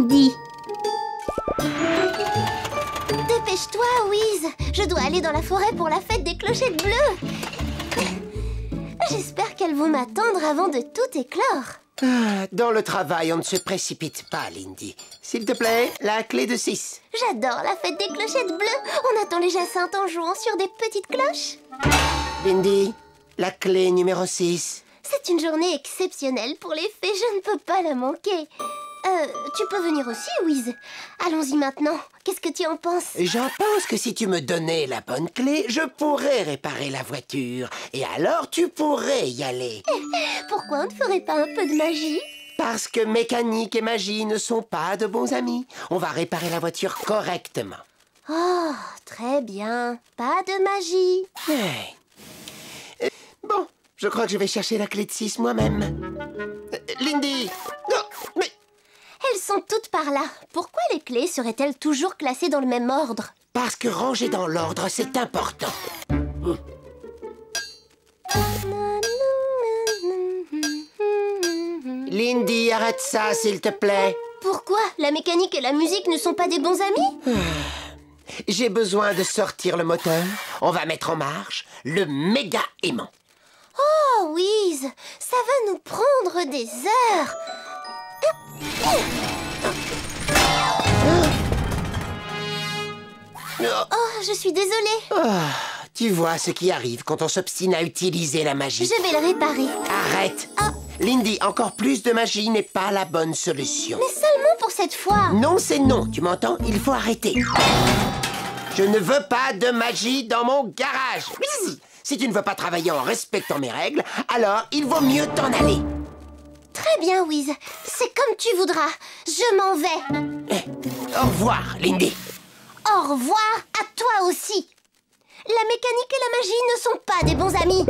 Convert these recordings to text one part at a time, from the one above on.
Lindy. Dépêche-toi, Wiz. Je dois aller dans la forêt pour la fête des clochettes bleues. J'espère qu'elles vont m'attendre avant de tout éclore. Dans le travail, on ne se précipite pas, Lindy. S'il te plaît, la clé de 6. J'adore la fête des clochettes bleues. On attend les jacinthes en jouant sur des petites cloches. Lindy, la clé numéro 6. C'est une journée exceptionnelle pour les fées. Je ne peux pas la manquer. Tu peux venir aussi, Wiz. Allons-y maintenant. Qu'est-ce que tu en penses? J'en pense que si tu me donnais la bonne clé, je pourrais réparer la voiture. Et alors, tu pourrais y aller. Pourquoi on ne ferait pas un peu de magie? Parce que mécanique et magie ne sont pas de bons amis. On va réparer la voiture correctement. Oh, très bien. Pas de magie. Hey. Bon, je crois que je vais chercher la clé de 6 moi-même. Lindy! Non, mais... Elles sont toutes par là. Pourquoi les clés seraient-elles toujours classées dans le même ordre? Parce que ranger dans l'ordre, c'est important. Lindy, arrête ça, s'il te plaît. Pourquoi? La mécanique et la musique ne sont pas des bons amis? J'ai besoin de sortir le moteur. On va mettre en marche le méga aimant. Oh, Wiz, ça va nous prendre des heures. Oh, je suis désolée. Tu vois ce qui arrive quand on s'obstine à utiliser la magie. Je vais le réparer. Arrête. Lindy, encore plus de magie n'est pas la bonne solution. Mais seulement pour cette fois. Non, c'est non, tu m'entends? Il faut arrêter. Je ne veux pas de magie dans mon garage. Si tu ne veux pas travailler en respectant mes règles, alors il vaut mieux t'en aller. Très bien, Wiz. C'est comme tu voudras. Je m'en vais. Au revoir, Lindy. Au revoir à toi aussi. La mécanique et la magie ne sont pas des bons amis.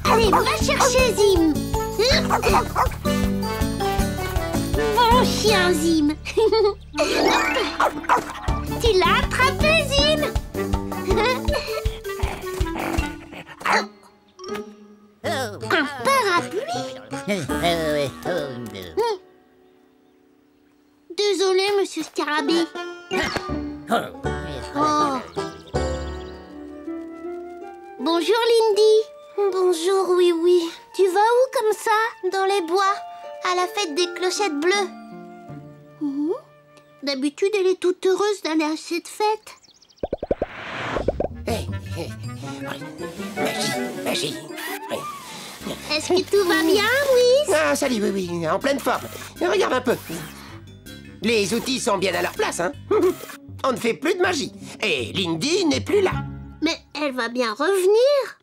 Allez, va chercher Zim. Mon chien Zim. Tu l'as attrapé, Zim. Un parapluie. Désolé, monsieur Scarabée. Oh. Bonjour, Lindy. Bonjour, oui. Tu vas où comme ça? Dans les bois, à la fête des clochettes bleues. D'habitude, elle est toute heureuse d'aller à cette fête. Magie. Est-ce que tout va bien, Wiz? Ah, salut, oui, en pleine forme. Regarde un peu. Les outils sont bien à leur place, hein. On ne fait plus de magie. Et Lindy n'est plus là. Mais elle va bien revenir.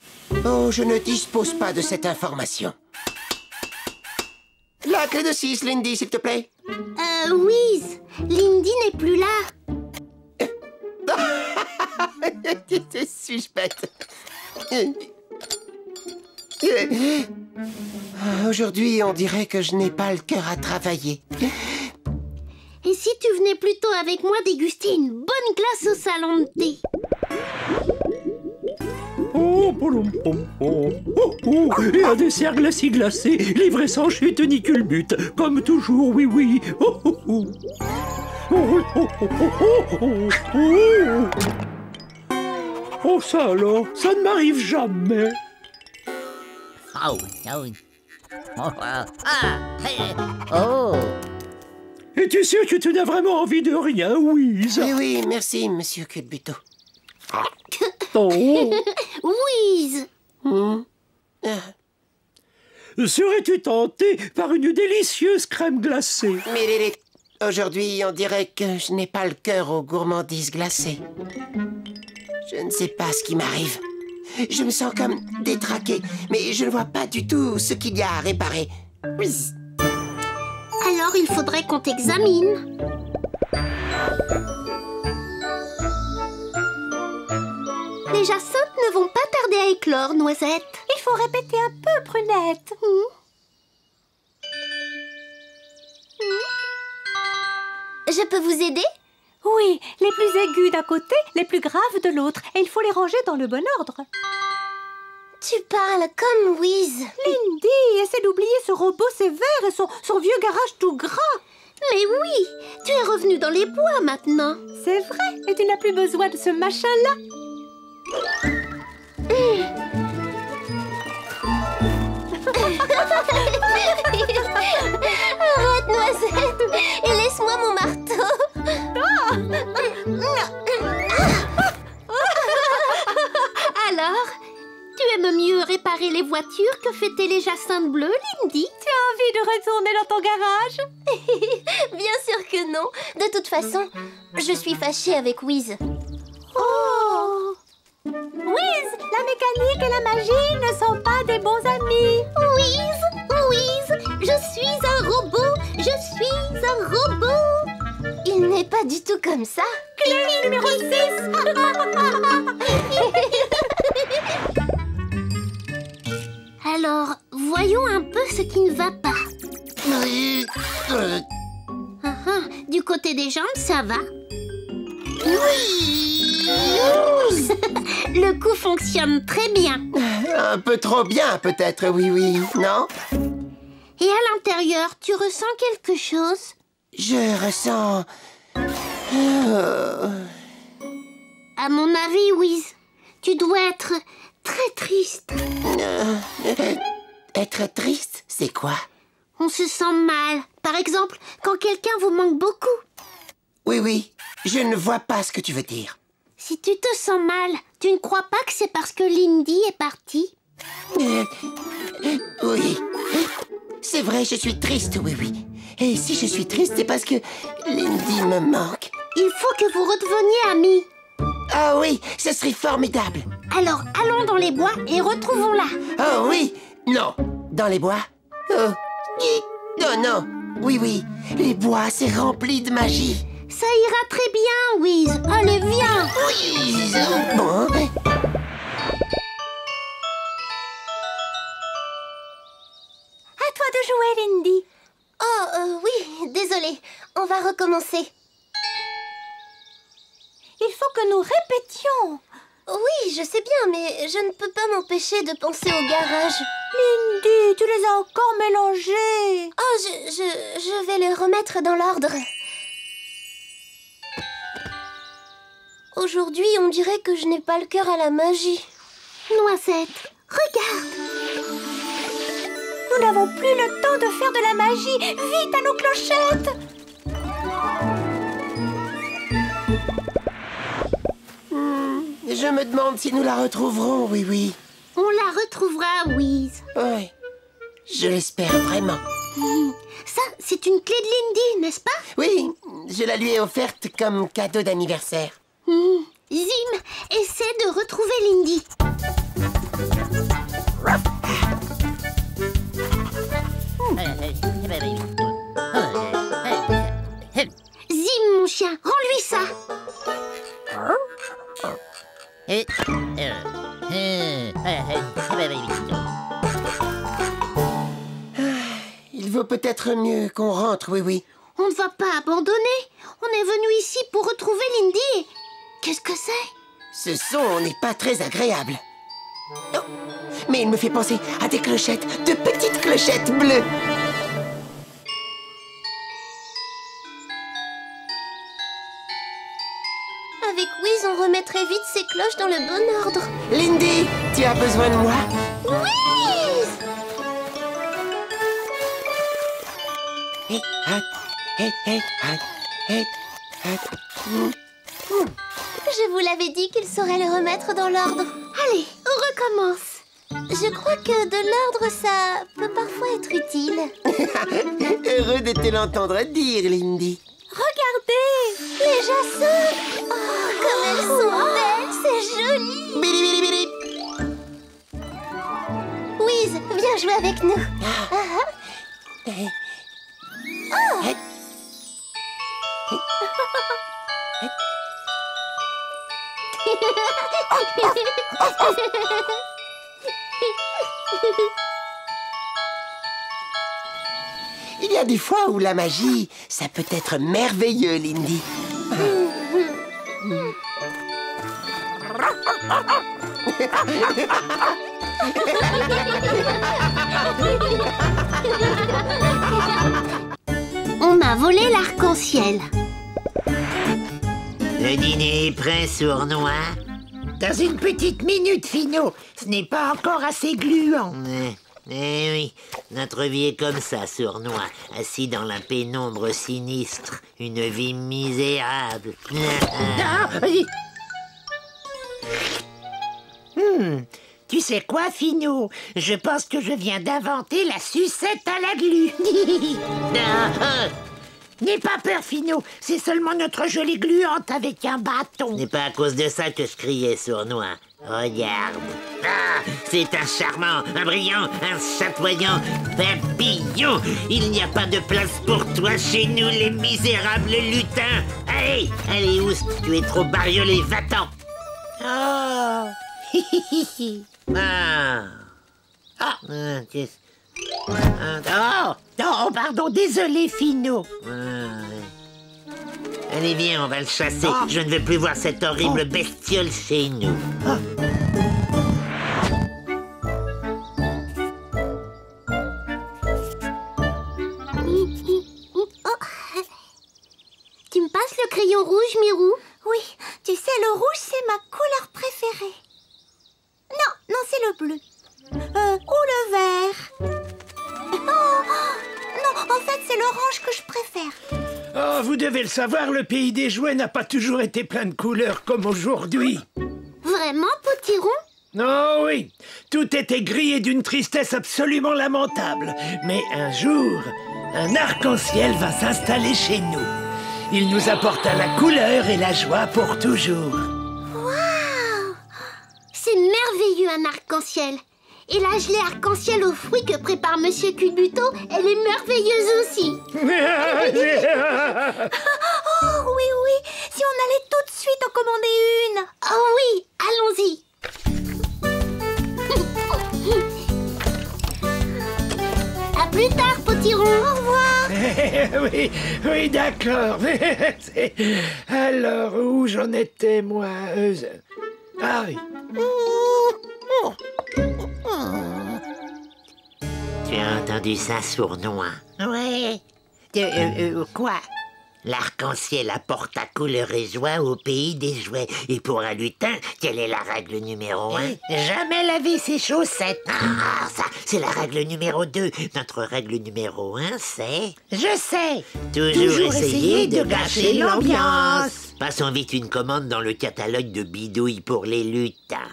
Oh, je ne dispose pas de cette information. La clé de 6, Lindy, s'il te plaît. Wiz, Lindy n'est plus là. Suis-je bête? Aujourd'hui, on dirait que je n'ai pas le cœur à travailler. Et si tu venais plutôt avec moi déguster une bonne glace au salon de thé? Et un dessert glacé, livré sans chute ni culbute, comme toujours, oui. Oh, ça alors, ça ne m'arrive jamais. Es-tu sûr que tu n'as vraiment envie de rien, Wiz? Oui, merci, monsieur Culbuto. Wiz! Serais-tu tenté par une délicieuse crème glacée? Mais aujourd'hui, on dirait que je n'ai pas le cœur aux gourmandises glacées. Je ne sais pas ce qui m'arrive. Je me sens comme détraqué, mais je ne vois pas du tout ce qu'il y a à réparer. Alors il faudrait qu'on t'examine. Les jacinthes ne vont pas tarder à éclore, Noisette. Il faut répéter un peu, Prunette. Je peux vous aider? Oui, les plus aigus d'un côté, les plus graves de l'autre. Et il faut les ranger dans le bon ordre. Tu parles comme Wiz. Lindy, essaie d'oublier ce robot sévère et son vieux garage tout gras. Mais oui, tu es revenu dans les bois maintenant. C'est vrai, et tu n'as plus besoin de ce machin-là. Arrête, Noisette, et laisse-moi mon marteau. Alors, tu aimes mieux réparer les voitures que fêter les jacinthes bleus, Lindy? Tu as envie de retourner dans ton garage? Bien sûr que non. De toute façon, je suis fâchée avec Wiz. Oh! Wiz, la mécanique et la magie ne sont pas des bons amis. Wiz, je suis un robot, Il n'est pas du tout comme ça. Clé numéro 6. Alors, voyons un peu ce qui ne va pas. Du côté des jambes, ça va. Le coup fonctionne très bien. Un peu trop bien, peut-être, oui, non? Et à l'intérieur, tu ressens quelque chose? Je ressens... À mon avis, Wiz, tu dois être très triste. Être triste, c'est quoi? On se sent mal. Par exemple, quand quelqu'un vous manque beaucoup. Oui, je ne vois pas ce que tu veux dire. Si tu te sens mal, tu ne crois pas que c'est parce que Lindy est partie? Oui. C'est vrai, je suis triste, oui. Et si je suis triste, c'est parce que Lindy me manque. Il faut que vous redeveniez amis. Ah oui, ce serait formidable. Alors, allons dans les bois et retrouvons-la. Oh oui, non. Dans les bois? Oh, non. Oui, les bois, c'est rempli de magie. Ça ira très bien, Wiz. Allez, viens. Oui, bon. À toi de jouer, Lindy. Oh, oui, désolée. On va recommencer. Il faut que nous répétions. Oui, je sais bien, mais je ne peux pas m'empêcher de penser au garage. Lindy, tu les as encore mélangés. Oh, je vais les remettre dans l'ordre. Aujourd'hui, on dirait que je n'ai pas le cœur à la magie. Noisette, regarde. Nous n'avons plus le temps de faire de la magie. Vite à nos clochettes. Je me demande si nous la retrouverons, oui. On la retrouvera, Wiz. Oui, je l'espère vraiment. Ça, c'est une clé de Lindy, n'est-ce pas? Oui, je la lui ai offerte comme cadeau d'anniversaire. Zim, essaie de retrouver Lindy. Zim, mon chien, rends-lui ça. Il vaut peut-être mieux qu'on rentre, oui. On ne va pas abandonner. On est venu ici pour retrouver Lindy. Qu'est-ce que c'est? Ce son n'est pas très agréable. Oh, mais il me fait penser à des clochettes, de petites clochettes bleues. Avec Wiz, on remettrait vite ces cloches dans le bon ordre. Lindy, tu as besoin de moi? Wiz! Je vous l'avais dit qu'il saurait le remettre dans l'ordre. Allez, on recommence. Je crois que de l'ordre, ça peut parfois être utile. Heureux de te l'entendre dire, Lindy. Regardez. Les jacinthes! Oh, comme elles sont belles! C'est joli! Bili, bili, bili. Wiz, viens jouer avec nous. Il y a des fois où la magie, ça peut être merveilleux, Lindy. On a va voler l'arc-en-ciel. Le dîner est prêt, sournois? Dans une petite minute, Finot. Ce n'est pas encore assez gluant. Eh oui, notre vie est comme ça, sournois, assis dans la pénombre sinistre, une vie misérable. Tu sais quoi, Finot? Je pense que je viens d'inventer la sucette à la glu. N'aie pas peur, Finot. C'est seulement notre jolie gluante avec un bâton. Ce n'est pas à cause de ça que je criais, sournois. Regarde. Ah, c'est un charmant, un brillant, un chatoyant papillon. Il n'y a pas de place pour toi chez nous, les misérables lutins. Allez, allez, Ous, tu es trop bariolé, va-t'en. Oh. Oh, pardon, désolé, Finot. Allez, viens, on va le chasser. Je ne veux plus voir cette horrible bestiole chez nous. Tu me passes le crayon rouge, Mirou? Oui, tu sais, le rouge, c'est ma couleur préférée. Non, c'est le bleu. Ou le vert. Non, en fait, c'est l'orange que je préfère. Oh, vous devez le savoir, le pays des jouets n'a pas toujours été plein de couleurs comme aujourd'hui. Vraiment, Potiron? Oh oui, tout était gris et d'une tristesse absolument lamentable. Mais un jour, un arc-en-ciel va s'installer chez nous. Il nous apporta la couleur et la joie pour toujours. Waouh! C'est merveilleux, un arc-en-ciel. Et la gelée arc-en-ciel aux fruits que prépare Monsieur Culbuto, elle est merveilleuse aussi. Oh oui, si on allait tout de suite en commander une. Oh oui, allons-y. À plus tard, Potiron. Au revoir. Oui, d'accord. Alors, où j'en étais, moi? Ah oui. Tu as entendu ça, sournois? Ouais. Quoi? L'arc-en-ciel apporte ta couleur et joie au pays des jouets. Et pour un lutin, quelle est la règle numéro 1? Jamais laver ses chaussettes. Ah, ça, c'est la règle numéro 2. Notre règle numéro 1, c'est... Je sais. Toujours essayer de gâcher l'ambiance. Passons vite une commande dans le catalogue de bidouilles pour les lutins.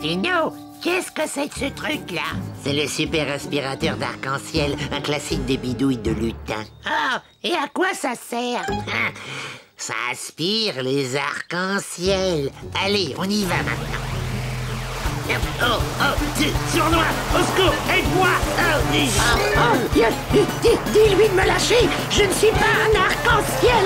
Finot, qu'est-ce que c'est que ce truc-là? C'est le super aspirateur d'arc-en-ciel, un classique des bidouilles de lutin. Ah, et à quoi ça sert? Ça aspire les arcs-en-ciel. Allez, on y va maintenant. Sournois, au secours, aide-moi! Dis-lui de me lâcher, je ne suis pas un arc-en-ciel!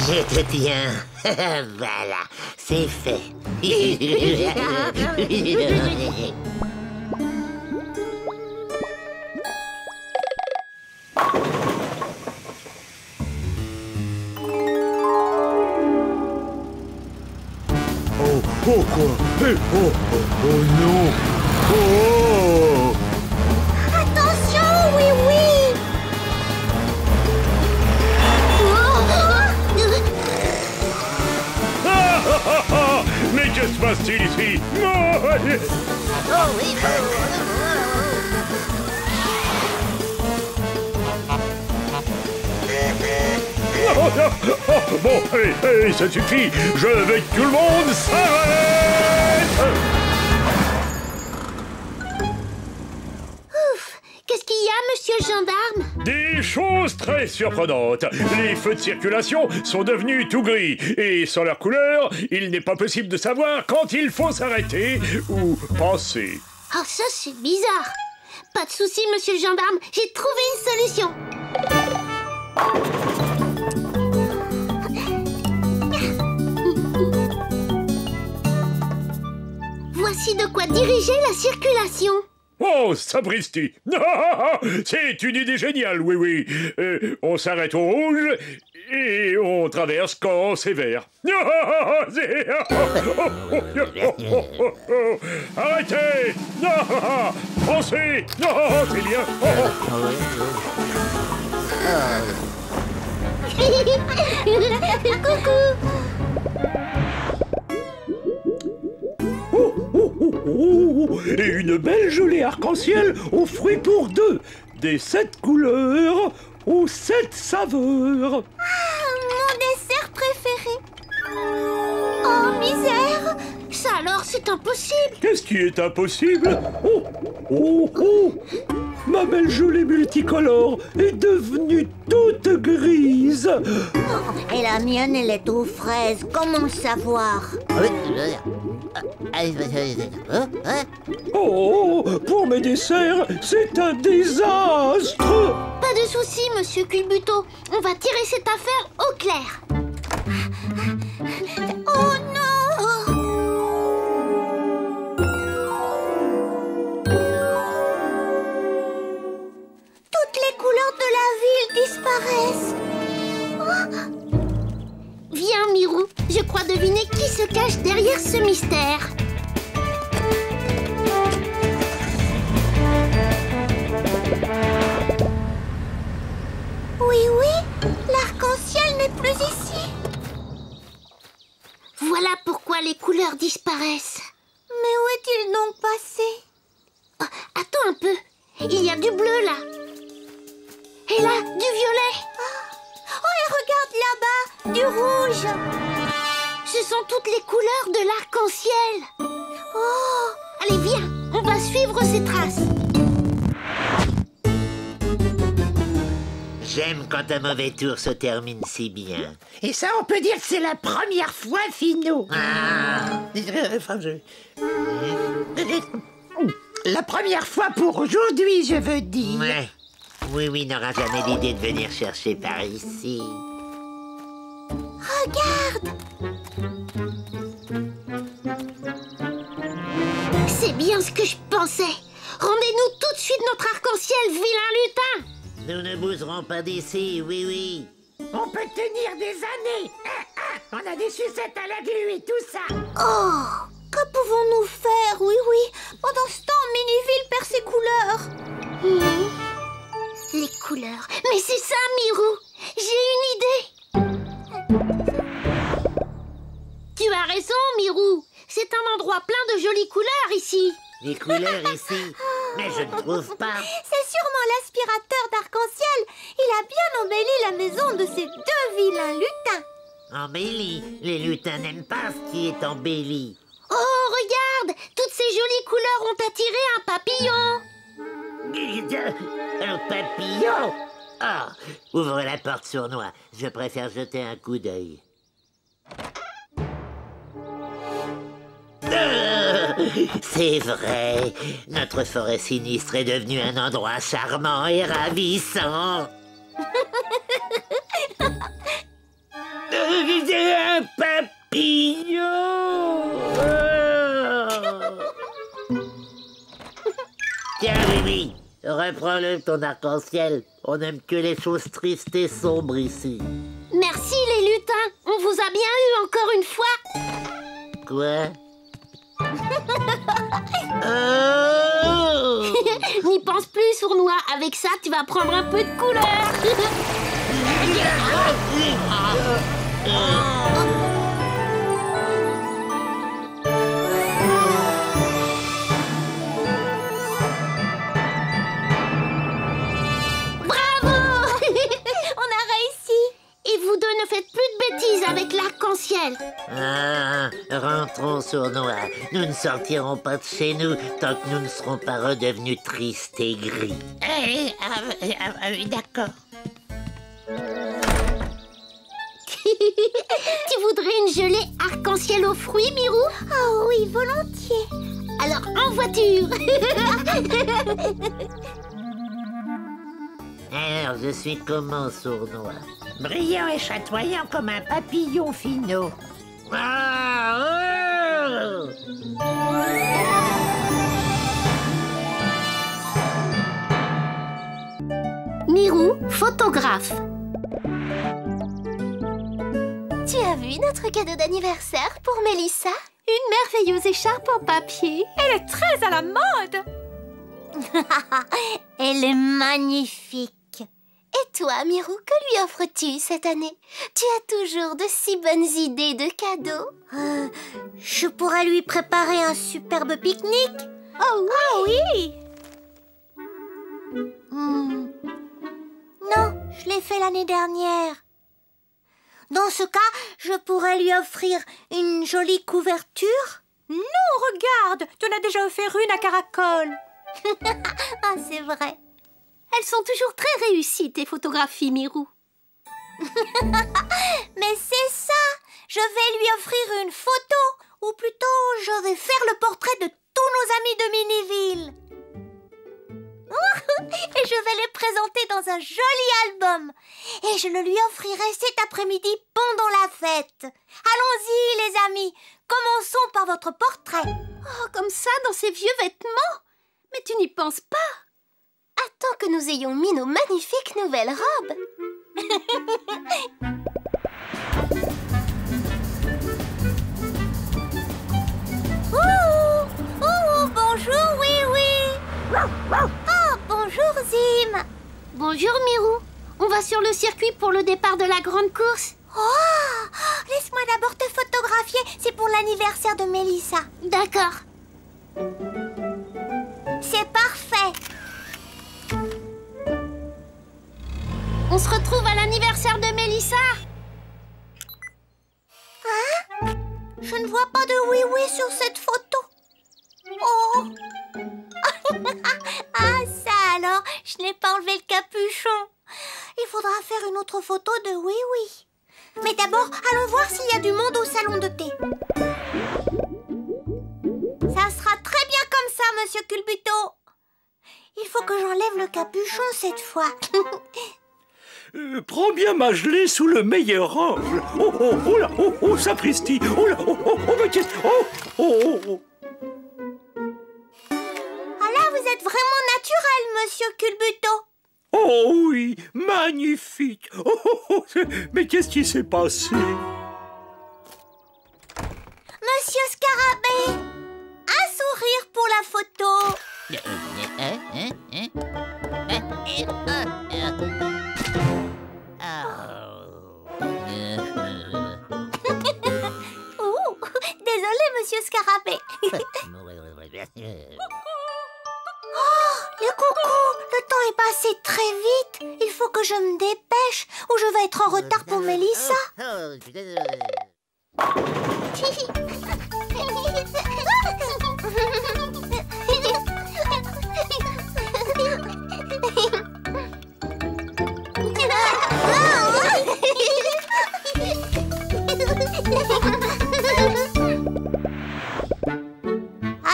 Je te tiens. Voilà, c'est fait. Oh quoi? Oh non! Oh! Attention, oui. Mais que se passe-t-il ici? Bon, allez, ça suffit. Je veux que tout le monde s'arrête. Ouf! Qu'est-ce qu'il y a, monsieur le gendarme? Des choses très surprenantes. Les feux de circulation sont devenus tout gris. Et sans leur couleur, il n'est pas possible de savoir quand il faut s'arrêter ou passer. Ah, ça, c'est bizarre. Pas de souci, monsieur le gendarme. J'ai trouvé une solution. Voici de quoi diriger la circulation. Oh, sapristi! C'est une idée géniale, oui, oui. On s'arrête au rouge et on traverse quand c'est vert. Arrêtez! Pensez! C'est bien! Coucou. Et une belle gelée arc-en-ciel aux fruits pour deux. Des 7 couleurs aux 7 saveurs. Mon dessert préféré. Oh, misère! Ça alors, c'est impossible. Qu'est-ce qui est impossible? Oh, oh, oh! Ma belle gelée multicolore est devenue toute grise. Et la mienne, elle est aux fraises. Comment le savoir? Oh, pour mes desserts, c'est un désastre. Pas de souci, monsieur Culbuto. On va tirer cette affaire au clair. Oh non! Toutes les couleurs de la ville disparaissent. Viens, Mirou. Je crois deviner qui se cache derrière ce mystère. Oui, oui, l'arc-en-ciel n'est plus ici. Voilà pourquoi les couleurs disparaissent. Mais où est-il donc passé? Oh, attends un peu. Il y a du bleu là. Et là, du violet. Oh, et regarde là-bas, du rouge. Ce sont toutes les couleurs de l'arc-en-ciel. Oh, Allez, viens, on va suivre ces traces. J'aime quand un mauvais tour se termine si bien. Et ça, on peut dire que c'est la première fois, Finot. La première fois pour aujourd'hui, je veux dire. Ouais. Oui, n'aura jamais l'idée de venir chercher par ici. regarde. C'est bien ce que je pensais. Rendez-nous tout de suite notre arc-en-ciel, vilain lutin. Nous ne bougerons pas d'ici, oui. On peut tenir des années. On a des sucettes à la glu et tout ça. Oh, que pouvons-nous faire, oui. Pendant ce temps, Miniville perd ses couleurs. Les couleurs. Mais c'est ça, Mirou. J'ai une idée. Tu as raison, Mirou. C'est un endroit plein de jolies couleurs ici. Les couleurs ici. Mais je ne trouve pas. C'est sûrement l'aspirateur d'arc-en-ciel. Il a bien embelli la maison de ces deux vilains lutins. Embelli. Les lutins n'aiment pas ce qui est embelli. Oh, regarde. Toutes ces jolies couleurs ont attiré un papillon. Un papillon. Ah, ouvre la porte sournois. Je préfère jeter un coup d'œil. C'est vrai, notre forêt sinistre est devenue un endroit charmant et ravissant. Un papillon. Tiens, oui, reprends-le ton arc-en-ciel. On n'aime que les choses tristes et sombres ici. Merci les lutins. On vous a bien eu encore une fois. Quoi? Oh! N'y pense plus, sournois. Avec ça, tu vas prendre un peu de couleur. Bravo! On a réussi. Et vous deux ne faites plus de bêtises avec l'arc-en-ciel. Ah, rentrons sournois. Nous ne sortirons pas de chez nous tant que nous ne serons pas redevenus tristes et gris. D'accord. Tu voudrais une gelée arc-en-ciel aux fruits, Mirou? Oh oui, volontiers. Alors, en voiture. Alors, je suis comment, sournois? Brillant et chatoyant comme un papillon, Finot. Ah, oh! Mirou, photographe. Tu as vu notre cadeau d'anniversaire pour Mélissa? Une merveilleuse écharpe en papier. Elle est très à la mode. Elle est magnifique. Et toi, Mirou, que lui offres-tu cette année? Tu as toujours de si bonnes idées de cadeaux. Je pourrais lui préparer un superbe pique-nique. Oh oui, Non, je l'ai fait l'année dernière. Dans ce cas, je pourrais lui offrir une jolie couverture. Non, regarde, tu en as déjà offert une à Caracol. Ah, c'est vrai. Elles sont toujours très réussies, tes photographies, Mirou. Mais c'est ça. Je vais lui offrir une photo. Ou plutôt, je vais faire le portrait de tous nos amis de Miniville. Et je vais les présenter dans un joli album. Et je le lui offrirai cet après-midi pendant la fête. Allons-y, les amis. Commençons par votre portrait. Oh, comme ça, dans ces vieux vêtements. Mais tu n'y penses pas. Attends que nous ayons mis nos magnifiques nouvelles robes. Bonjour, oui. Oh, bonjour, Zim. Bonjour, Mirou. On va sur le circuit pour le départ de la grande course. Oh, laisse-moi d'abord te photographier. C'est pour l'anniversaire de Mélissa. D'accord. C'est parfait. On se retrouve à l'anniversaire de Mélissa. Hein? Je ne vois pas de oui-oui sur cette photo. Oh. Ah, ça alors, je n'ai pas enlevé le capuchon. Il faudra faire une autre photo de oui-oui. Mais d'abord, allons voir s'il y a du monde au salon de thé. Ça sera très bien comme ça, monsieur Culbuto. Il faut que j'enlève le capuchon cette fois. Prends bien ma gelée sous le meilleur angle. Oh là, oh, sapristi. Oh là, mais qu'est-ce... Oh. Ah là, vous êtes vraiment naturel, monsieur Culbuto. Oh oui, magnifique. Oh, mais qu'est-ce qui s'est passé? Monsieur Scarabée, un sourire pour la photo. Oh, désolé, monsieur Scarabée. Oh, le coucou, le temps est passé très vite. Il faut que je me dépêche ou je vais être en retard pour Mélissa.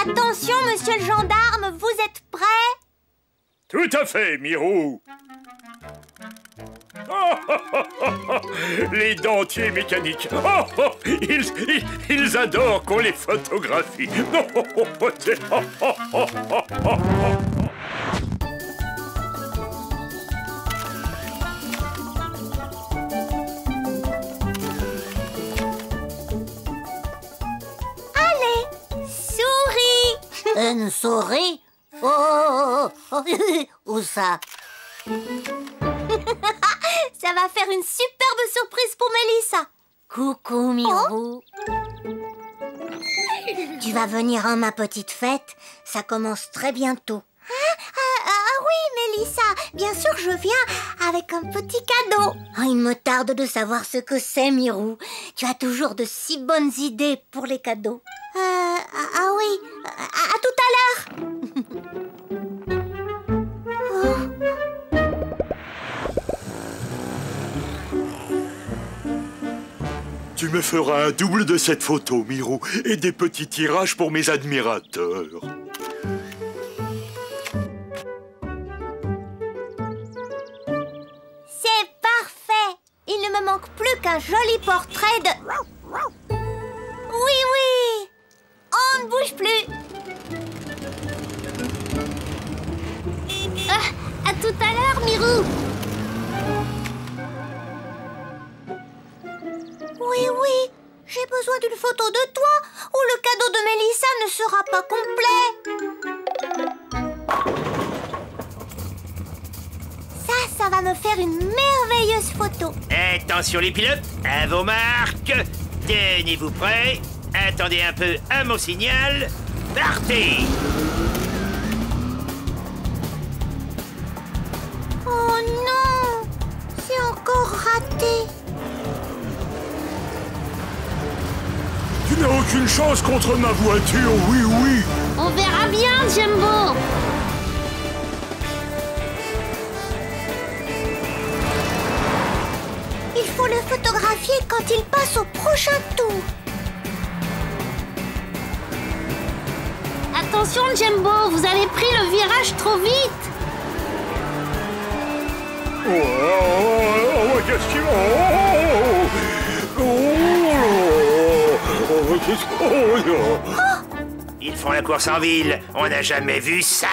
Attention, monsieur le gendarme, vous êtes prêt? Tout à fait, Mirou. Les dentiers mécaniques. Ils adorent qu'on les photographie. Allez, souris. Une souris? Oh. Où ça? Ça va faire une superbe surprise pour Mélissa. Coucou, Mirou. Tu vas venir à ma petite fête? Ça commence très bientôt. Oui, Mélissa, bien sûr je viens avec un petit cadeau. Oh, il me tarde de savoir ce que c'est, Mirou. Tu as toujours de si bonnes idées pour les cadeaux. Oui, à tout à l'heure. Tu me feras un double de cette photo, Mirou, et des petits tirages pour mes admirateurs. C'est parfait. Il ne me manque plus qu'un joli portrait de... Oui, on ne bouge plus. À tout à l'heure, Mirou. photo de toi ou le cadeau de Mélissa ne sera pas complet. Ça va me faire une merveilleuse photo. Attention les pilotes, à vos marques. Tenez-vous prêts. Attendez un peu à mon signal. Partez! Oh non! C'est encore raté. Tu n'as aucune chance contre ma voiture, oui. On verra bien, Jumbo. Il faut le photographier quand il passe au prochain tour. Attention, Jumbo, vous avez pris le virage trop vite. Qu'est-ce qu'il Ils font la course en ville. On n'a jamais vu ça.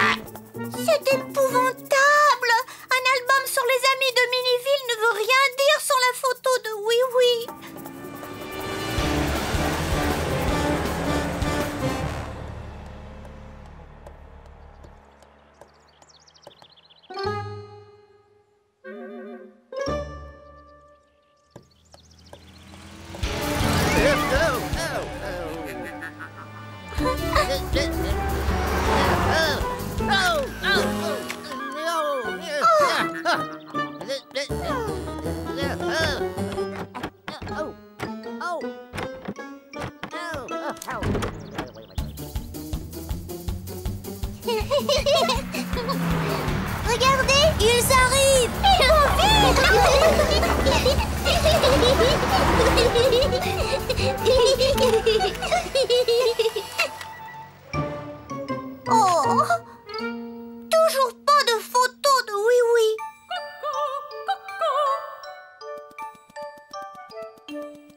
C'est épouvantable. Un album sur les amis de Miniville ne veut rien dire sans la photo de Oui Oui. Regardez, ils arrivent. Ils vont Oh! Toujours pas de photo de Oui Oui.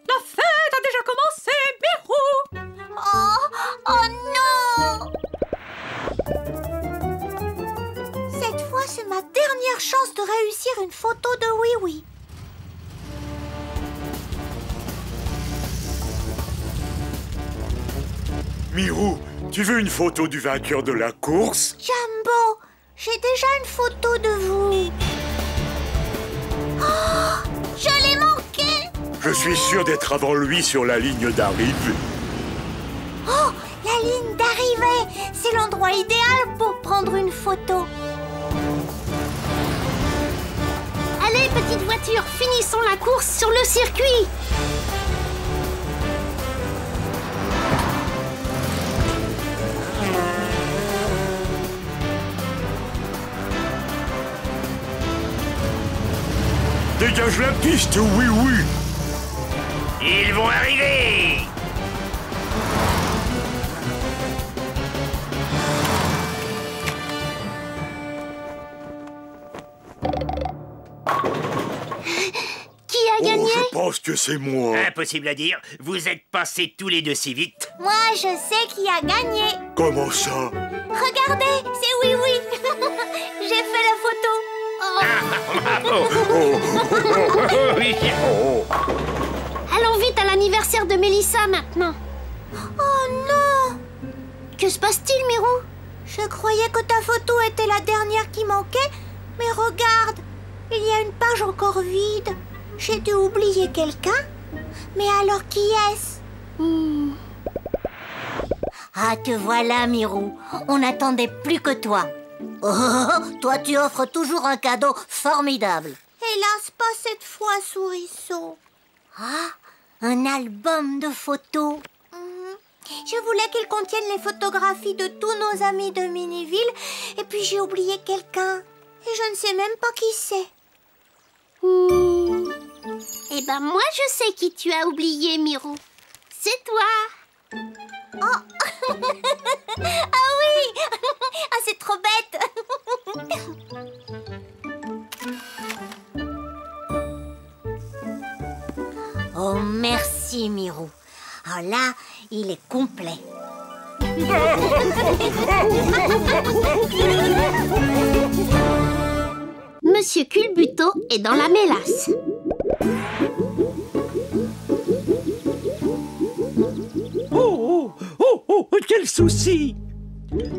La fête a déjà commencé, Mirou. Oh non! Cette fois, c'est ma dernière chance de réussir une photo de Oui Oui. Mirou, tu veux une photo du vainqueur de la course? Jumbo, j'ai déjà une photo de vous. Oh, je l'ai manqué. Je suis sûr d'être avant lui sur la ligne d'arrivée. Oh, la ligne d'arrivée, c'est l'endroit idéal pour prendre une photo. Allez, petite voiture, finissons la course sur le circuit. Dégage la piste, oui. Ils vont arriver. Qui a gagné? Je pense que c'est moi. Impossible à dire. Vous êtes passés tous les deux si vite. Moi, je sais qui a gagné. Comment ça? Regardez, c'est Oui Oui. J'ai fait la photo. Allons vite à l'anniversaire de Mélissa maintenant. Oh non! Que se passe-t-il, Mirou? Je croyais que ta photo était la dernière qui manquait, mais regarde, il y a une page encore vide. J'ai dû oublier quelqu'un. Mais alors qui est-ce? Ah, te voilà, Mirou. On n'attendait plus que toi. Oh, toi, tu offres toujours un cadeau formidable. Hélas, pas cette fois, Souriceau. Ah, un album de photos. Je voulais qu'il contienne les photographies de tous nos amis de Miniville, et puis j'ai oublié quelqu'un. Et je ne sais même pas qui c'est. Eh ben moi je sais qui tu as oublié, Mirou. C'est toi. Oh. Ah oui. Ah, c'est trop bête. Oh, merci, Mirou. Alors là, il est complet. Monsieur Culbuto est dans la mélasse. souci.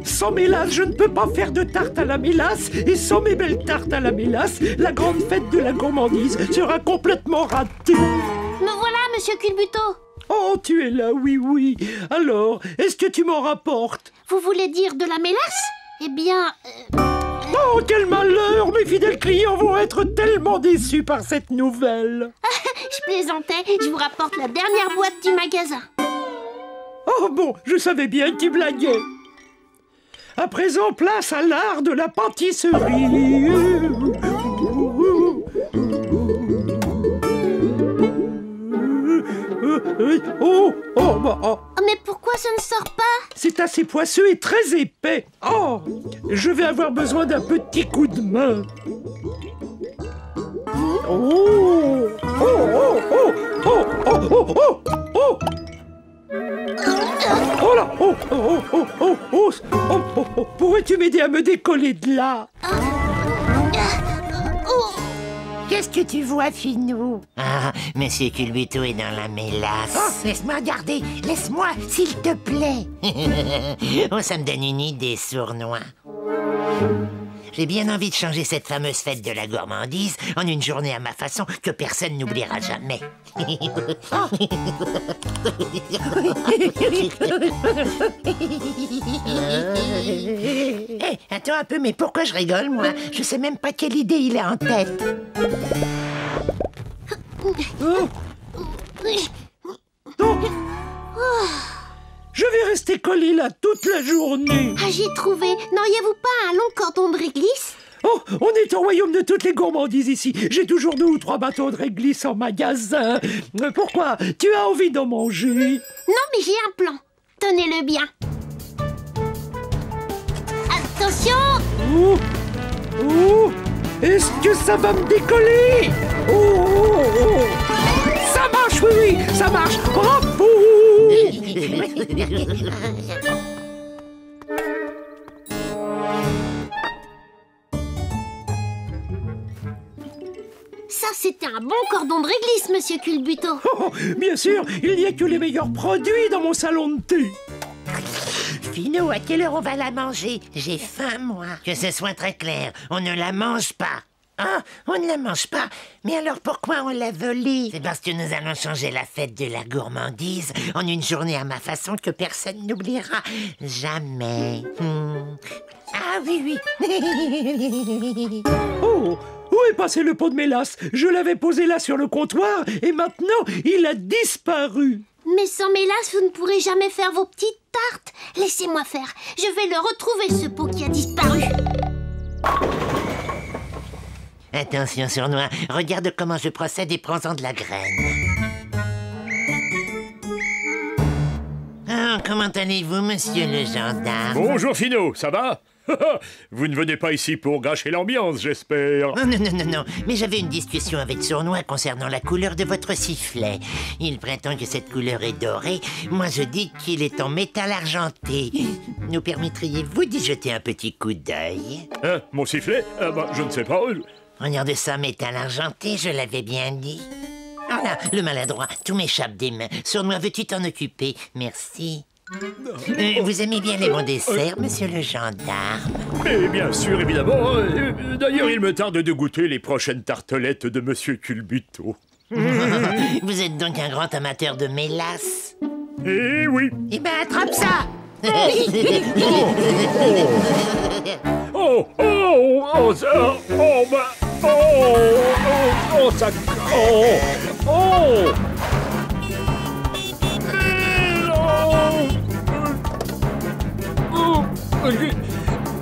Sans mélasse, je ne peux pas faire de tarte à la mélasse. Et sans mes belles tartes à la mélasse, la grande fête de la gourmandise sera complètement ratée. Me voilà, monsieur Culbuto. Oh, tu es là, oui, oui. Alors, est-ce que tu m'en rapportes? Vous voulez dire de la mélasse? Eh bien... Oh, quel malheur! Mes fidèles clients vont être tellement déçus par cette nouvelle. Je plaisantais, je vous rapporte la dernière boîte du magasin. Oh bon, je savais bien que tu blaguais. À présent, place à l'art de la pâtisserie. Mais pourquoi ça ne sort pas? C'est assez poisseux et très épais. Oh, je vais avoir besoin d'un petit coup de main. Oh, oh, oh, oh, oh, oh, oh, oh, oh. Oh là, oh, oh, oh, oh, oh, oh, oh, oh, oh. Pourrais-tu m'aider à me décoller de là? Qu'est-ce que tu vois, Finou? Ah, Monsieur Culbuto est dans la mélasse. Oh, laisse-moi regarder, laisse-moi, s'il te plaît. Oh, ça me donne une idée, Sournois. J'ai bien envie de changer cette fameuse fête de la gourmandise en une journée à ma façon que personne n'oubliera jamais. Hey, attends un peu, mais pourquoi je rigole, moi? Je sais même pas quelle idée il a en tête. Je vais rester collé là toute la journée. Ah, j'ai trouvé. N'auriez-vous pas un long cordon de réglisse? Oh, on est au royaume de toutes les gourmandises ici. J'ai toujours 2 ou 3 bateaux de réglisse en magasin. Pourquoi? Tu as envie d'en manger? Non, mais j'ai un plan. Tenez-le bien. Attention! Oh, oh, est-ce que ça va me décoller? Oh, oh, oh. Ça marche, oui, oui, ça marche. Bravo! Ça, c'était un bon cordon de réglisse, monsieur Culbuto. Oh, bien sûr, il n'y a que les meilleurs produits dans mon salon de thé. Finou, à quelle heure on va la manger? J'ai faim, moi. Que ce soit très clair, on ne la mange pas. Ah, on ne la mange pas. Mais alors pourquoi on l'a volée? C'est parce que nous allons changer la fête de la gourmandise en une journée à ma façon que personne n'oubliera jamais. Ah oui, oui. Oh, où est passé le pot de mélasse? Je l'avais posé là sur le comptoir et maintenant il a disparu. Mais sans mélasse, vous ne pourrez jamais faire vos petites tartes. Laissez-moi faire. Je vais le retrouver, ce pot qui a disparu. Attention, Sournois, regarde comment je procède et prends-en de la graine. Ah, comment allez-vous, monsieur le gendarme? Bonjour, Finot, ça va? Vous ne venez pas ici pour gâcher l'ambiance, j'espère. Non, non, non, non, non, mais j'avais une discussion avec Sournois concernant la couleur de votre sifflet. Il prétend que cette couleur est dorée. Moi, je dis qu'il est en métal argenté. Nous permettriez-vous d'y jeter un petit coup d'œil? Hein, mon sifflet? Je ne sais pas. Regarde ça, métal argenté, je l'avais bien dit. Oh là, le maladroit, tout m'échappe des mains. Sournois, veux-tu t'en occuper? Merci. Vous aimez bien les bons desserts, monsieur le gendarme? Mais bien sûr, évidemment. D'ailleurs, il me tarde de goûter les prochaines tartelettes de monsieur Culbuto. Vous êtes donc un grand amateur de mélasse? Eh oui. Eh ben, attrape ça! Oh, oh, oh, ça, oh, bah, oh, oh, oh, ça, oh, oh.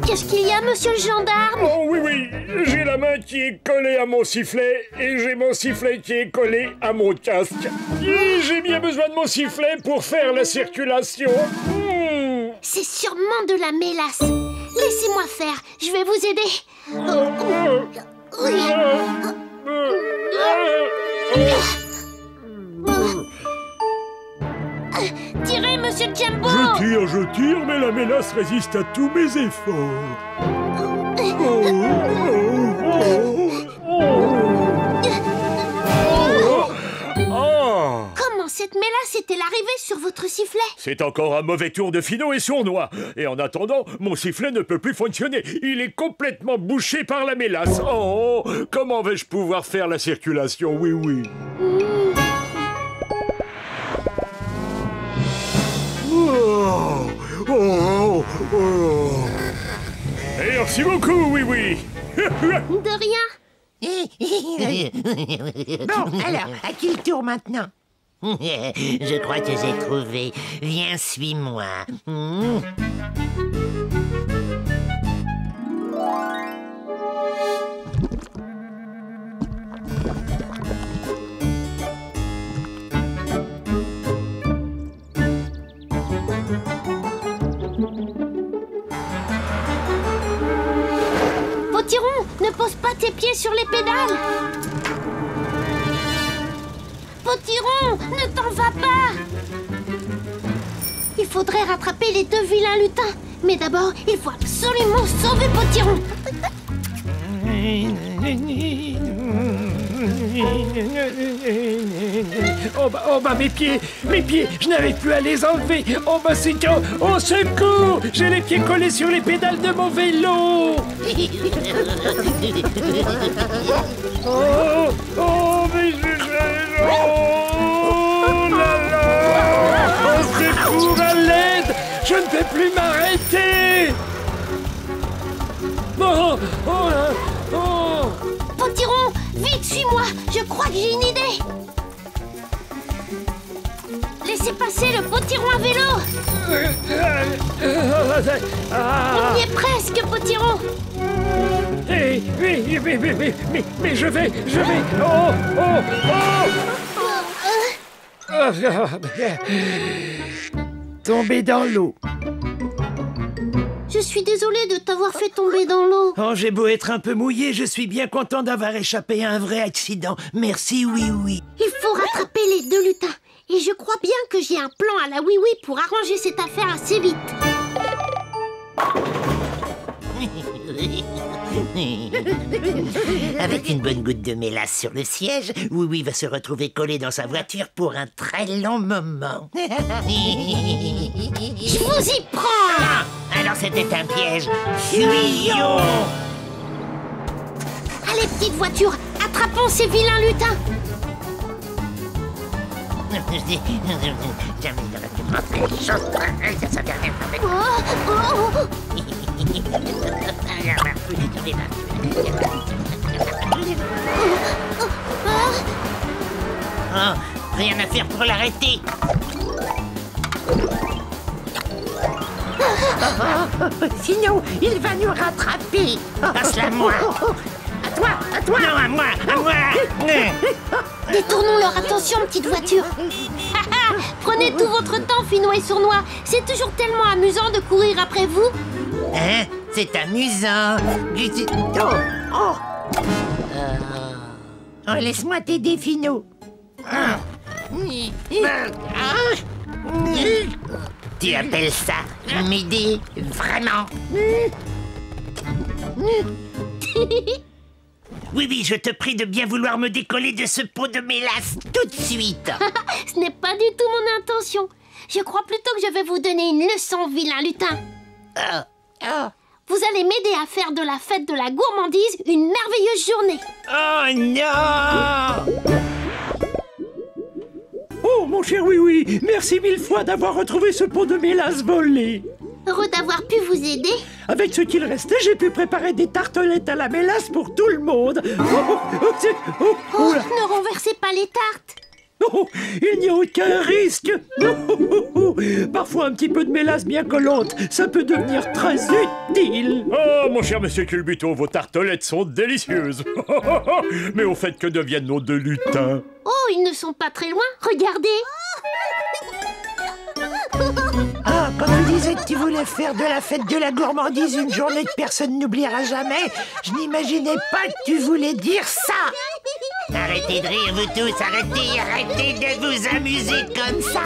Qu'est-ce qu'il y a, monsieur le gendarme? Oh oui, oui, j'ai la main qui est collée à mon sifflet et j'ai mon sifflet qui est collé à mon casque. Et j'ai bien besoin de mon sifflet pour faire la circulation. C'est sûrement de la mélasse. Laissez-moi faire, je vais vous aider. Tirez, monsieur Jumbo! Je tire, mais la mélasse résiste à tous mes efforts. Comment cette mélasse c'était l'arrivée sur votre sifflet. C'est encore un mauvais tour de Finot et sournois. Et en attendant, mon sifflet ne peut plus fonctionner. Il est complètement bouché par la mélasse. Oh, comment vais-je pouvoir faire la circulation? Oui, oui. Oh, oh, oh. Et merci beaucoup, oui, oui. De rien. Bon, alors, à qui le tour maintenant? Je crois que j'ai trouvé. Viens, suis-moi. Potiron, ne pose pas tes pieds sur les pédales. Potiron, ne t'en va pas. Il faudrait rattraper les deux vilains lutins. Mais d'abord, il faut absolument sauver Potiron. Oh bah mes pieds, je n'arrive plus à les enlever. Oh bah c'est quand, au secours, j'ai les pieds collés sur les pédales de mon vélo. Oh, mais oh là là. Au secours, à l'aide, je ne peux plus m'arrêter. Potiron, vite, suis-moi. Je crois que j'ai une idée. Laissez passer le Potiron à vélo. On y est presque, Potiron. Mais je vais. Tomber dans l'eau. Je suis désolée de t'avoir fait tomber dans l'eau. Oh, j'ai beau être un peu mouillé, je suis bien content d'avoir échappé à un vrai accident. Merci, oui. Il faut rattraper les deux lutins. Et je crois bien que j'ai un plan à la oui-oui pour arranger cette affaire assez vite. Avec une bonne goutte de mélasse sur le siège, Oui va se retrouver collé dans sa voiture pour un très long moment. Je vous y prends! Ah, alors c'était un piège. Fuyons! Allez, petite voiture, attrapons ces vilains lutins! Jamais il aurait pu montrer les choses pareilles à sa dernière Oh. Oh, rien à faire pour l'arrêter. Sinon, il va nous rattraper. Passe-la moi. À toi. Non, à moi. Détournons leur attention, petite voiture. Prenez tout votre temps, Finot et Sournois. C'est toujours tellement amusant de courir après vous. Hein? C'est amusant. Oh, laisse-moi t'aider, Finot. Tu appelles ça m'aider? Vraiment? Oui, je te prie de bien vouloir me décoller de ce pot de mélasse tout de suite. Ce n'est pas du tout mon intention. Je crois plutôt que je vais vous donner une leçon, vilain lutin. Vous allez m'aider à faire de la fête de la gourmandise une merveilleuse journée. Oh non! Oh, mon cher Oui, merci mille fois d'avoir retrouvé ce pot de mélasse volé. Heureux d'avoir pu vous aider. Avec ce qu'il restait, j'ai pu préparer des tartelettes à la mélasse pour tout le monde. Ne renversez pas les tartes. Oh, il n'y a aucun risque. Parfois, un petit peu de mélasse bien collante, ça peut devenir très utile. Oh, mon cher monsieur Culbuto, vos tartelettes sont délicieuses. Mais au fait, que deviennent nos deux lutins? Oh, ils ne sont pas très loin. Regardez. Ah, quand tu disais que tu voulais faire de la fête de la gourmandise une journée que personne n'oubliera jamais, je n'imaginais pas que tu voulais dire ça. Arrêtez de rire, vous tous, arrêtez de vous amuser comme ça.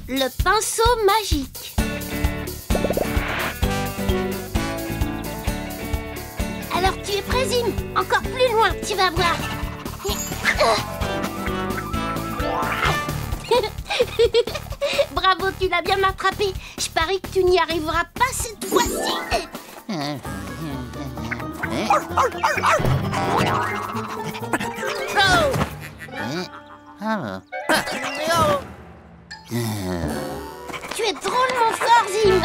Le pinceau magique. Alors tu es prêt, Zim? Encore plus loin, tu vas voir. Bravo, tu l'as bien attrapé. Je parie que tu n'y arriveras pas cette fois-ci. Tu es drôlement fort, Zim.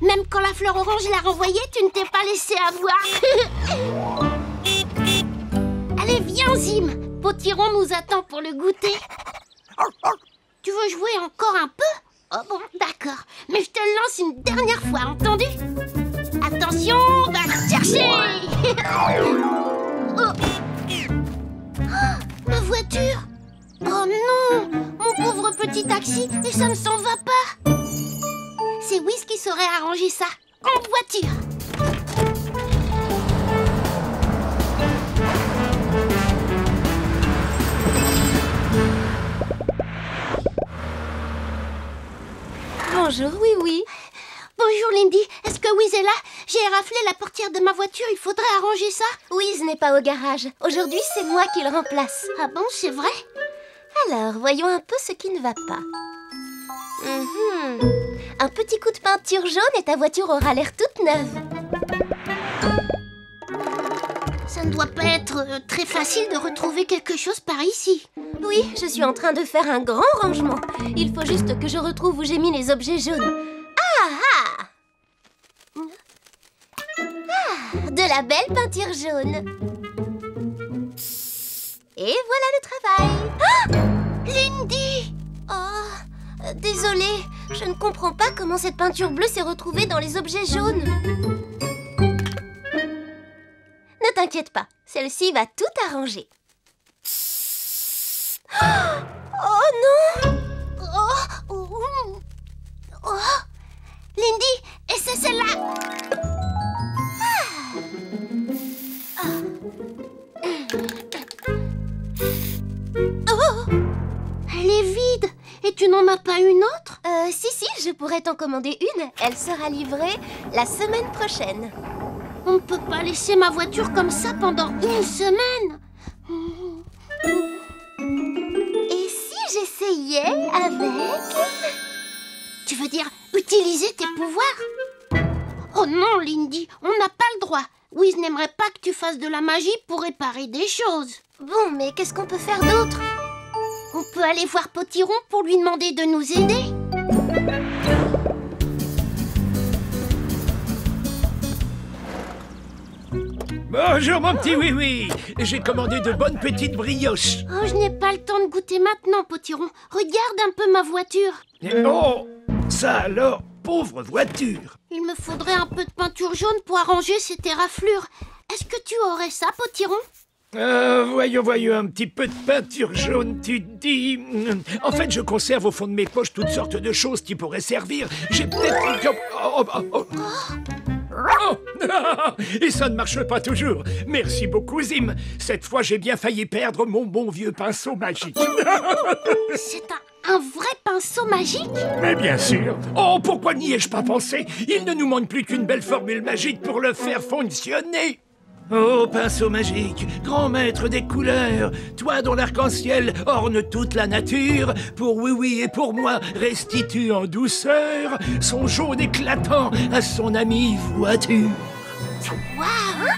Même quand la fleur orange l'a renvoyée, tu ne t'es pas laissé avoir. Allez, viens, Zim. Potiron nous attend pour le goûter. Tu veux jouer encore un peu? Oh bon, d'accord. Mais je te le lance une dernière fois, entendu? Attention, va le chercher. Oh. Oh, ma voiture. Oh non, mon pauvre petit taxi, et ça ne s'en va pas. C'est Wiz qui saurait arranger ça. En voiture. Bonjour, oui. Bonjour Lindy, est-ce que Wiz est là? J'ai raflé la portière de ma voiture, il faudrait arranger ça. Wiz n'est pas au garage. Aujourd'hui, c'est moi qui le remplace. Ah bon, c'est vrai? Alors, voyons un peu ce qui ne va pas. Un petit coup de peinture jaune et ta voiture aura l'air toute neuve. Ça ne doit pas être très facile de retrouver quelque chose par ici. Oui, je suis en train de faire un grand rangement. Il faut juste que je retrouve où j'ai mis les objets jaunes. De la belle peinture jaune. Et voilà le travail. Lindy! Oh, désolée, je ne comprends pas comment cette peinture bleue s'est retrouvée dans les objets jaunes. Ne t'inquiète pas, celle-ci va tout arranger. Oh non! Oh! Lindy, et c'est celle-là! Oh! Elle est vide! Et tu n'en as pas une autre? Si, je pourrais t'en commander une. Elle sera livrée la semaine prochaine. On ne peut pas laisser ma voiture comme ça pendant une semaine. Et si j'essayais avec... Tu veux dire utiliser tes pouvoirs? Oh non, Lindy, on n'a pas le droit. Wiz n'aimerait pas que tu fasses de la magie pour réparer des choses. Bon, mais qu'est-ce qu'on peut faire d'autre? On peut aller voir Potiron pour lui demander de nous aider. Bonjour mon petit oui-oui. J'ai commandé de bonnes petites brioches. Oh, je n'ai pas le temps de goûter maintenant, Potiron. Regarde un peu ma voiture. Oh, ça alors, pauvre voiture. Il me faudrait un peu de peinture jaune pour arranger cette éraflure. Est-ce que tu aurais ça, Potiron? Voyons, un petit peu de peinture jaune, tu dis... En fait, je conserve au fond de mes poches toutes sortes de choses qui pourraient servir. J'ai peut-être... Et ça ne marche pas toujours. Merci beaucoup, Zim. Cette fois, j'ai bien failli perdre mon bon vieux pinceau magique. C'est un vrai pinceau magique? Mais bien sûr. Oh, pourquoi n'y ai-je pas pensé? Il ne nous manque plus qu'une belle formule magique pour le faire fonctionner. Oh, pinceau magique, grand maître des couleurs, toi dont l'arc-en-ciel orne toute la nature, pour oui et pour moi restitue en douceur son jaune éclatant à son amie voiture. Waouh!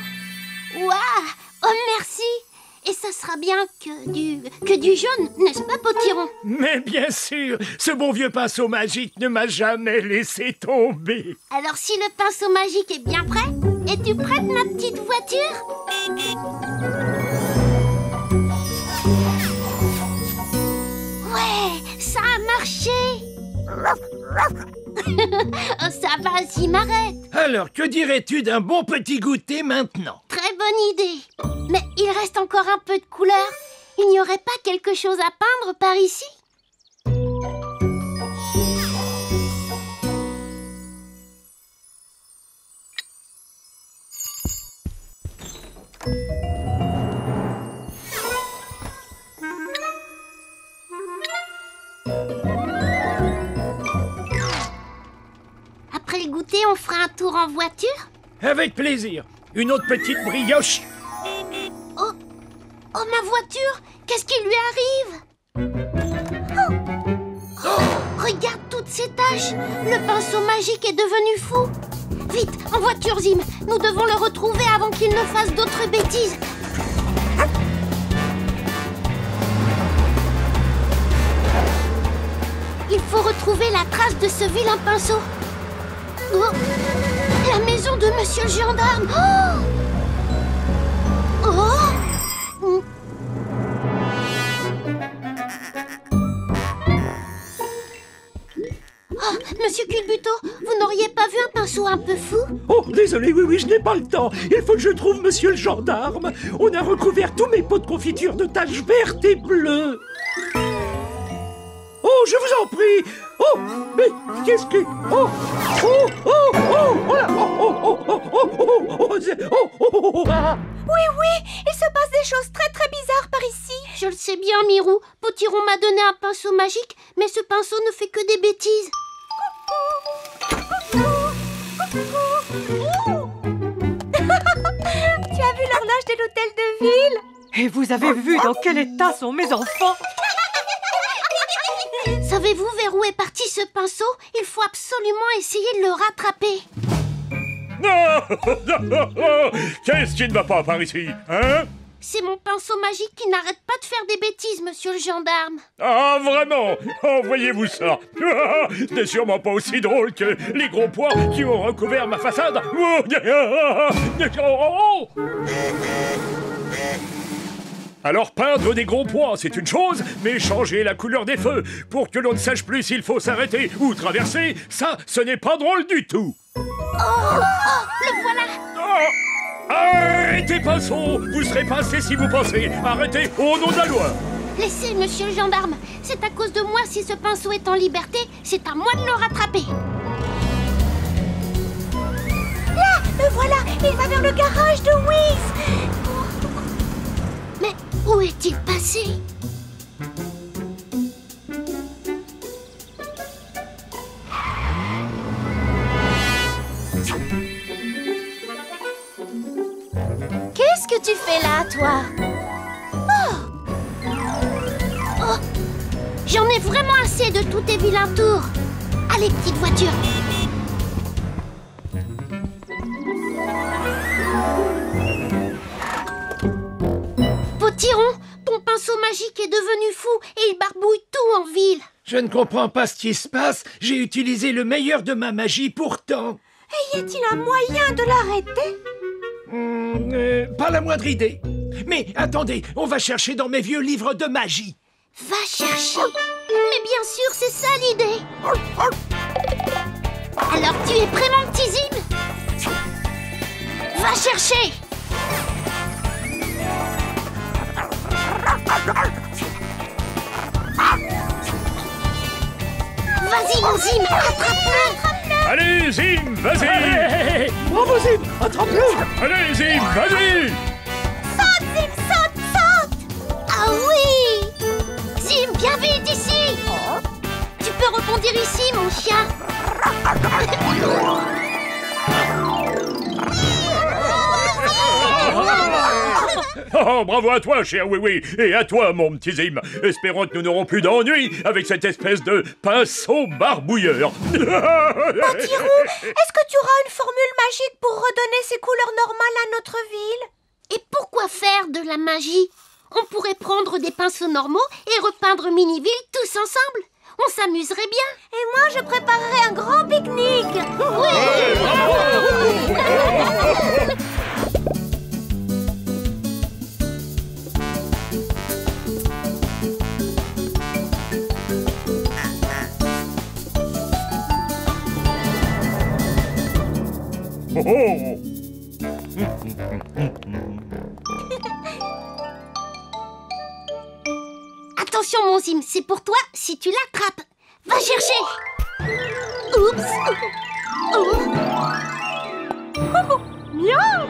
Oh, merci! Et ça sera bien que du jaune, n'est-ce pas, Potiron? Mais bien sûr, ce bon vieux pinceau magique ne m'a jamais laissé tomber. Alors si le pinceau magique est bien prêt, es-tu prête, ma petite voiture? Ouais, ça a marché. Oh, ça va, Zim, arrête. Alors, que dirais-tu d'un bon petit goûter maintenant? Très bonne idée. Mais il reste encore un peu de couleur. Il n'y aurait pas quelque chose à peindre par ici? Après le goûter, on fera un tour en voiture? Avec plaisir. Une autre petite brioche. Oh, ma voiture! Qu'est-ce qui lui arrive? Oh, regarde toutes ces taches! Le pinceau magique est devenu fou! Vite, en voiture, Zim! Nous devons le retrouver avant qu'il ne fasse d'autres bêtises! Il faut retrouver la trace de ce vilain pinceau! Oh, la maison de Monsieur le Gendarme! Oh! Oh! Oh, Monsieur Culbuto, vous n'auriez pas vu un pinceau un peu fou? Oh, désolé, oui, je n'ai pas le temps. Il faut que je trouve Monsieur le Gendarme. On a recouvert tous mes pots de confiture de taches vertes et bleues. Oh, je vous en prie. Oh, mais qu'est-ce que... Oh, oh, oh, oh, oh là, oh, oh, oh, oh, oh, oh, oh, ah. Oui, il se passe des choses très bizarres par ici. Je le sais bien, Mirou. Potiron m'a donné un pinceau magique, mais ce pinceau ne fait que des bêtises. Tu as vu l'horloge de l'hôtel de ville? Et vous avez vu dans quel état sont mes enfants? Savez-vous vers où est parti ce pinceau? Il faut absolument essayer de le rattraper. Non. Qu'est-ce qui ne va pas par ici, hein? C'est mon pinceau magique qui n'arrête pas de faire des bêtises, Monsieur le Gendarme. Ah, vraiment? Envoyez-vous ça. Ce n'est sûrement pas aussi drôle que les gros pois qui ont recouvert ma façade. Alors peindre des gros pois, c'est une chose, mais changer la couleur des feux pour que l'on ne sache plus s'il faut s'arrêter ou traverser, ça, ce n'est pas drôle du tout. Le voilà. Arrêtez, pinceau! Vous serez pincé si vous pensez. Arrêtez, au nom de la loi. Laissez, Monsieur le Gendarme. C'est à cause de moi si ce pinceau est en liberté. C'est à moi de le rattraper. Là, le voilà. Il va vers le garage de Wiz. Mais où est-il passé? Qu'est-ce que tu fais là, toi? Oh, j'en ai vraiment assez de tous tes vilains tours. Allez, petite voiture. Potiron, ton pinceau magique est devenu fou et il barbouille tout en ville. Je ne comprends pas ce qui se passe. J'ai utilisé le meilleur de ma magie pourtant. Et y a-t-il un moyen de l'arrêter? Pas la moindre idée. Mais attendez, on va chercher dans mes vieux livres de magie. Va chercher. Mais bien sûr, c'est ça l'idée. Alors tu es prêt, mon petit Zim? Va chercher. Vas-y, mon Zim, attrape-le. Allez, Zim, vas-y. Hey, bravo, Zim, attrape-le. Allez, Zim, vas-y. Saute, Zim, saute, saute. Ah oui. Zim, viens vite ici. Tu peux rebondir ici, mon chien. Oh, bravo à toi, cher Oui-Oui, et à toi, mon petit Zim. Espérons que nous n'aurons plus d'ennuis avec cette espèce de pinceau barbouilleur. Potiron, est-ce que tu auras une formule magique pour redonner ses couleurs normales à notre ville? Et pourquoi faire de la magie? On pourrait prendre des pinceaux normaux et repeindre Miniville tous ensemble. On s'amuserait bien. Et moi, je préparerais un grand pique-nique. Oh, oh. Attention, mon Zim, c'est pour toi si tu l'attrapes. Va chercher. Oups. Oh. Miam.